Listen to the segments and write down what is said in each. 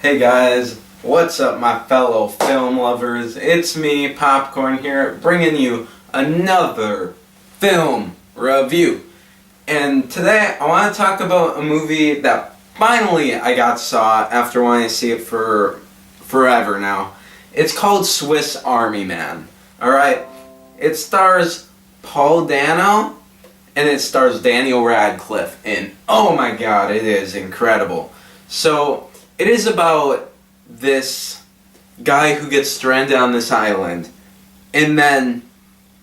Hey guys, what's up my fellow film lovers? It's me, Popcorn here, bringing you another film review. And today I want to talk about a movie that finally I got saw after wanting to see it for forever now. It's called Swiss Army Man. Alright? It stars Paul Dano and it stars Daniel Radcliffe, and oh my god, it is incredible. So, it is about this guy who gets stranded on this island, and then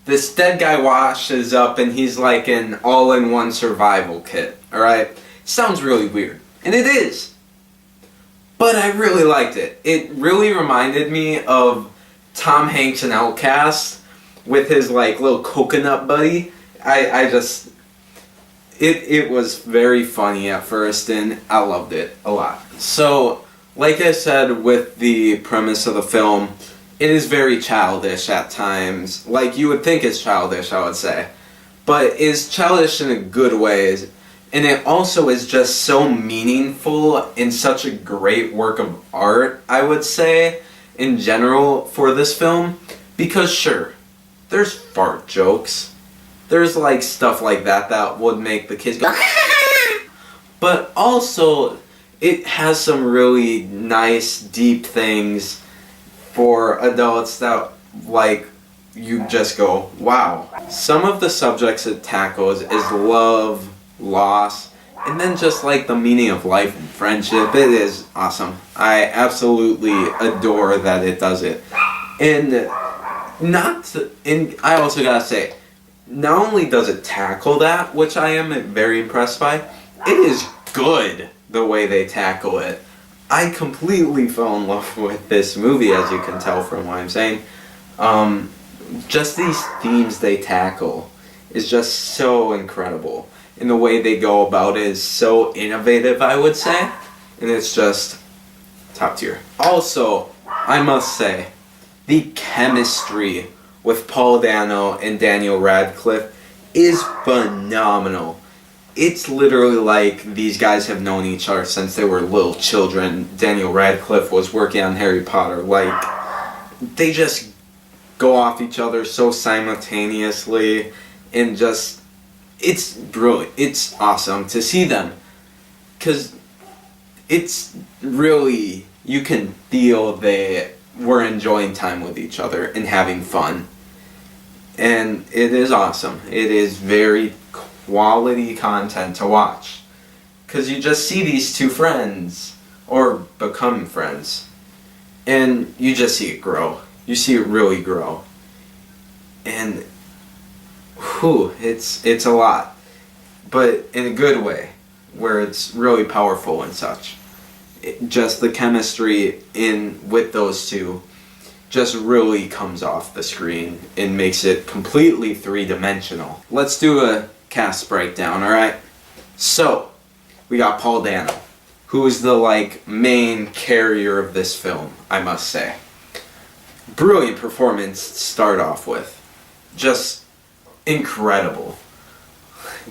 this dead guy washes up and he's like an all-in-one survival kit, alright? Sounds really weird, and it is. But I really liked it. It really reminded me of Tom Hanks in Outcast with his like little coconut buddy. It was very funny at first and I loved it a lot. So, like I said with the premise of the film, it is very childish at times. Like you would think it's childish, I would say. But it's childish in a good way. And it also is just so meaningful and such a great work of art, I would say, in general for this film. Because sure, there's fart jokes. There's like stuff like that would make the kids go but also it has some really nice deep things for adults that like you just go wow. Some of the subjects it tackles is love, loss, and then just like the meaning of life and friendship. It is awesome. I absolutely adore that it does it. And I also gotta say, not only does it tackle that, which I am very impressed by, it is good the way they tackle it. I completely fell in love with this movie, as you can tell from what I'm saying. Just these themes they tackle is just so incredible. And the way they go about it is so innovative, I would say. And it's just top tier. Also, I must say, the chemistry with Paul Dano and Daniel Radcliffe is phenomenal. It's literally like these guys have known each other since they were little children. Daniel Radcliffe was working on Harry Potter. Like, they just go off each other so simultaneously, and just, it's brilliant. It's awesome to see them. Because it's really, you can feel they were enjoying time with each other and having fun. And it is awesome. It is very quality content to watch. Because you just see these two friends, or become friends, and you just see it grow. You see it really grow. And, it's a lot. But in a good way, where it's really powerful and such. Just the chemistry with those two just really comes off the screen and makes it completely three-dimensional. Let's do a cast breakdown, alright? So, we got Paul Dano, who is the like main carrier of this film, I must say. Brilliant performance to start off with. Just incredible.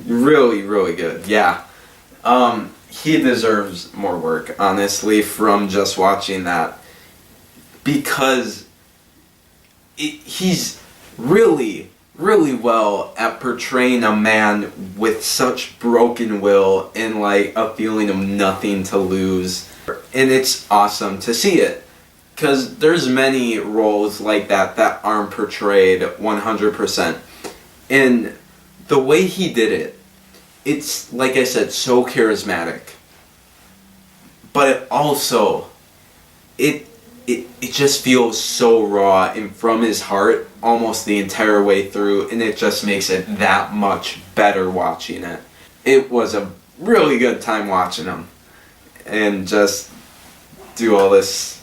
Really, really good, yeah. He deserves more work, honestly, from just watching that. Because he's really, really well at portraying a man with such broken will and like a feeling of nothing to lose. And it's awesome to see it. Because there's many roles like that aren't portrayed 100%. And the way he did it, it's, like I said, so charismatic. But it also, it just feels so raw and from his heart almost the entire way through, and it just makes it that much better watching it. It was a really good time watching him and just do all this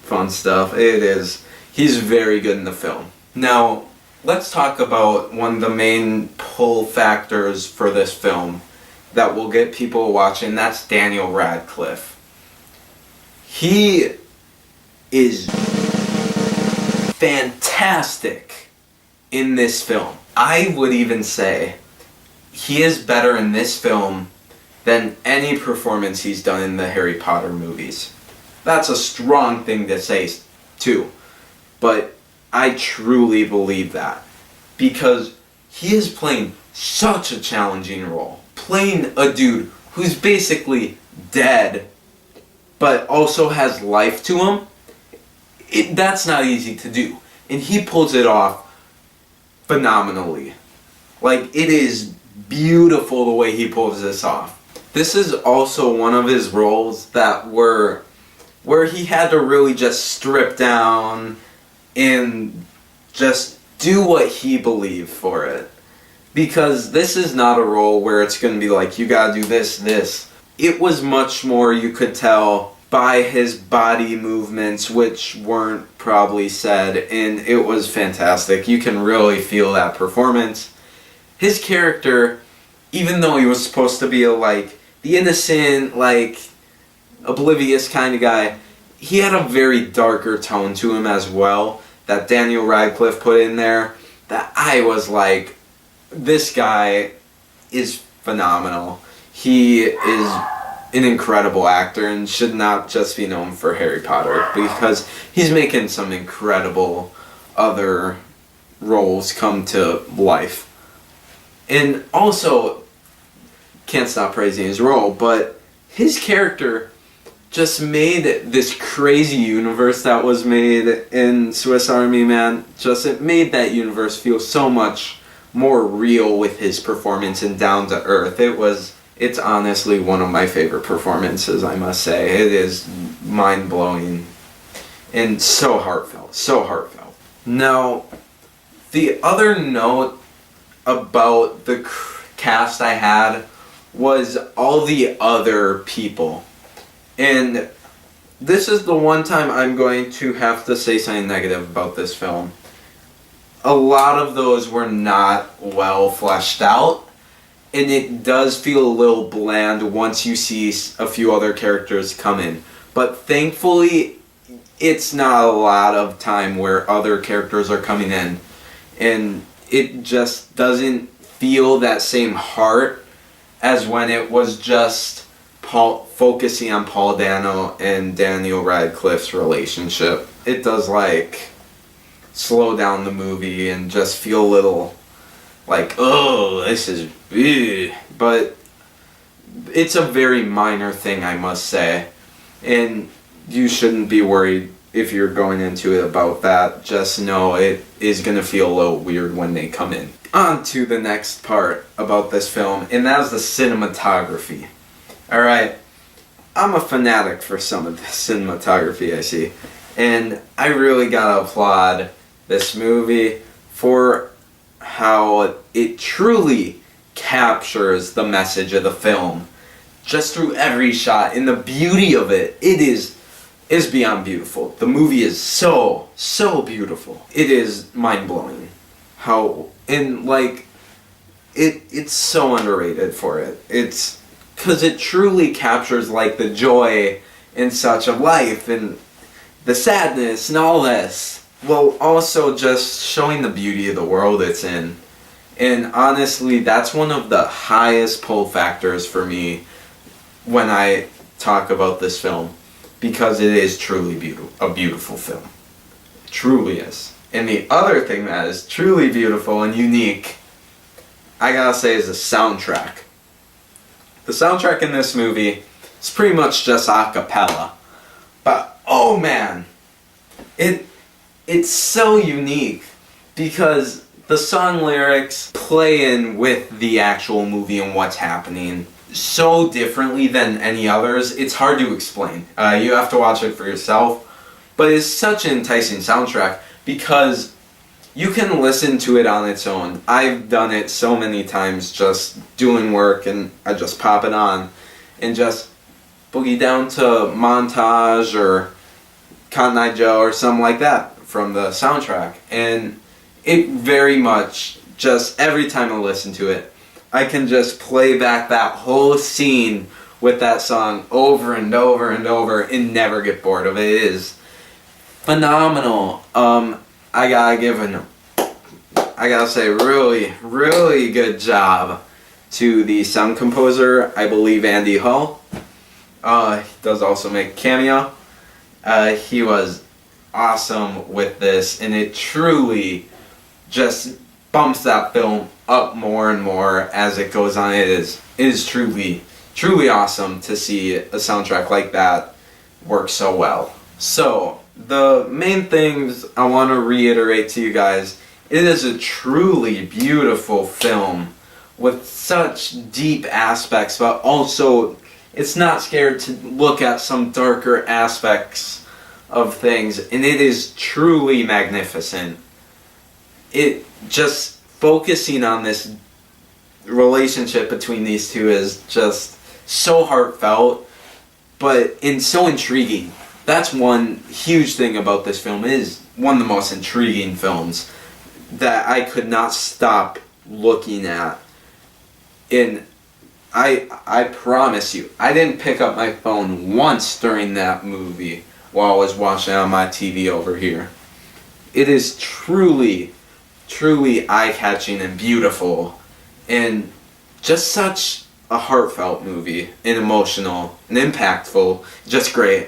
fun stuff. He's very good in the film. Now, let's talk about one of the main pull factors for this film that will get people watching. That's Daniel Radcliffe. He is fantastic in this film. I would even say he is better in this film than any performance he's done in the Harry Potter movies. That's a strong thing to say too. But I truly believe that. Because he is playing such a challenging role. Playing a dude who's basically dead, but also has life to him, that's not easy to do. And he pulls it off phenomenally. Like, it is beautiful the way he pulls this off. This is also one of his roles that where he had to really just strip down and just do what he believed for it. Because this is not a role where it's going to be like, you gotta do this. It was much more, you could tell by his body movements, which weren't probably said, and it was fantastic. You can really feel that performance. His character, even though he was supposed to be like the innocent, like oblivious kind of guy, he had a very darker tone to him as well that Daniel Radcliffe put in there, that I was like, this guy is phenomenal. He is an incredible actor and should not just be known for Harry Potter, because he's making some incredible other roles come to life. And also, can't stop praising his role, but his character just made this crazy universe that was made in Swiss Army Man, it made that universe feel so much more real with his performance and down to earth. It's honestly one of my favorite performances, I must say. It is mind-blowing and so heartfelt. Now, the other note about the cast I had was all the other people. And this is the one time I'm going to have to say something negative about this film. A lot of those were not well fleshed out, and it does feel a little bland once you see a few other characters come in. But thankfully, it's not a lot of time where other characters are coming in, and it just doesn't feel that same heart as when it was just focusing on Paul Dano and Daniel Radcliffe's relationship. It does slow down the movie and just feel a little like, oh, this is ugh. But it's a very minor thing, I must say, and you shouldn't be worried if you're going into it about that. Just know it is going to feel a little weird when they come in. On to the next part about this film, and that is the cinematography. Alright, I'm a fanatic for some of the cinematography I see, and I really gotta applaud this movie for how it truly captures the message of the film just through every shot, and the beauty of it is beyond beautiful. The movie is so beautiful. It is mind-blowing how, and it's so underrated for it. It's because it truly captures the joy and such of life and the sadness and all this, while also just showing the beauty of the world it's in. And honestly, that's one of the highest pull factors for me when I talk about this film, because it is truly a beautiful film. It truly is. And the other thing that is truly beautiful and unique, I gotta say, is the soundtrack. The soundtrack in this movie is pretty much just a cappella. But oh man, it's so unique because the song lyrics play in with the actual movie and what's happening so differently than any others. It's hard to explain. You have to watch it for yourself. But it's such an enticing soundtrack because you can listen to it on its own. I've done it so many times just doing work, and I just pop it on and just boogie down to Montage or Cotton Eye Joe or something like that from the soundtrack. And it very much, just every time I listen to it, I can just play back that whole scene with that song over and over and over and never get bored of it. It is phenomenal. I gotta say, really good job to the sound composer, I believe Andy Hull. He does also make a cameo. He was awesome with this, and it truly just bumps that film up more and more as it goes on. It is truly awesome to see a soundtrack like that work so well. So the main things I want to reiterate to you guys: it is a truly beautiful film with such deep aspects, but also it's not scared to look at some darker aspects of things, and it is truly magnificent. It just focusing on this relationship between these two is just so heartfelt, but so intriguing. That's one huge thing about this film. It is one of the most intriguing films that I could not stop looking at. And I promise you, I didn't pick up my phone once during that movie while I was watching it on my TV over here. It is truly eye-catching and beautiful, and just such a heartfelt movie, and emotional, and impactful, just great.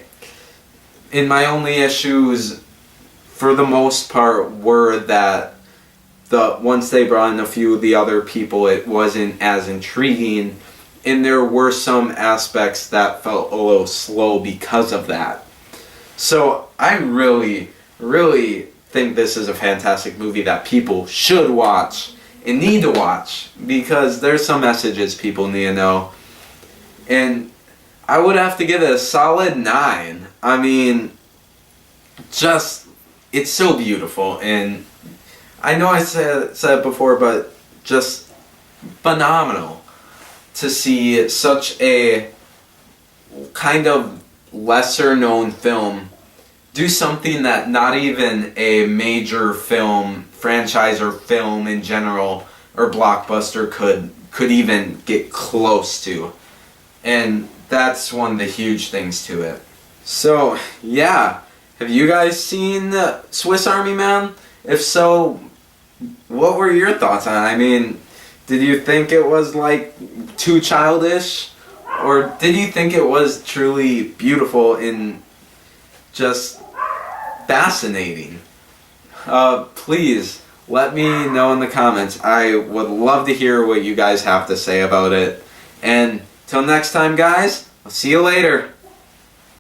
And my only issues, for the most part, were that once they brought in a few of the other people, it wasn't as intriguing, and there were some aspects that felt a little slow because of that. So I really think this is a fantastic movie that people should watch and need to watch, because there's some messages people need to know. And I would have to give it a solid 9. I mean, just, it's so beautiful, and I know I said it before, but just phenomenal to see such a kind of lesser known film do something that not even a major film franchise or film in general or blockbuster could even get close to. And that's one of the huge things to it. So yeah, have you guys seen Swiss Army Man? If so, what were your thoughts on it? I mean, did you think it was like too childish, or did you think it was truly beautiful and just fascinating? Please let me know in the comments. I would love to hear what you guys have to say about it. And till next time, guys, I'll see you later.